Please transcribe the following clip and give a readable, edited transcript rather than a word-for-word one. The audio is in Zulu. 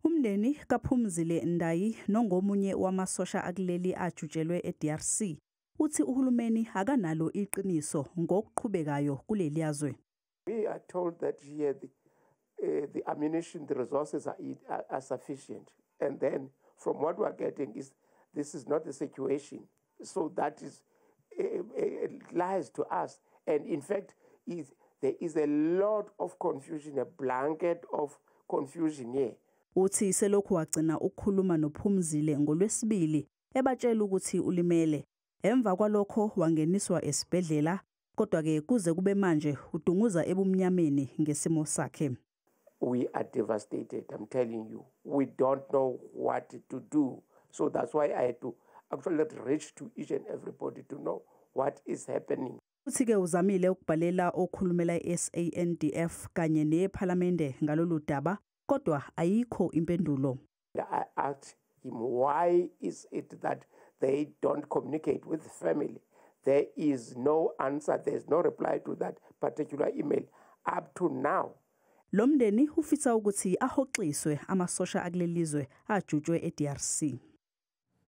Umndeni kaPhumzile Ndayi nongomunye wamasosha akuleli ajujelwe eDRC uthi uhulumeni akanalo iqiniso ngokuqhubekayo kuleli yazwe. We are told that here the ammunition, the resources are sufficient. And then from what we are getting is this is not the situation. So that is lies to us. And in fact, there is a lot of confusion, a blanket of confusion here. Uthi selokhu wagcina ukukhuluma noPhumzile ngoLwesibili ebatshela ukuthi ulimele. Emva kwalokho wangeniswa esibhedlela kodwa ke kuze kube manje udunguza ebumnyameni ngesimo sakhe. We are devastated, I'm telling you. We don't know what to do. So that's why I had to actually reach to each and everybody to know what is happening. Uthi ke uzamile ukubhalela okhulumela iSANDF kanye neParliament ngalolu daba kodwa ayikho impendulo. I asked him, why is it that they don't communicate with the family? There is no answer, there's no reply to that particular email up to now. Lo mndeni ufisa ukuthi ahoxiswe amasosha akulelizwe ajutshwe eDRC.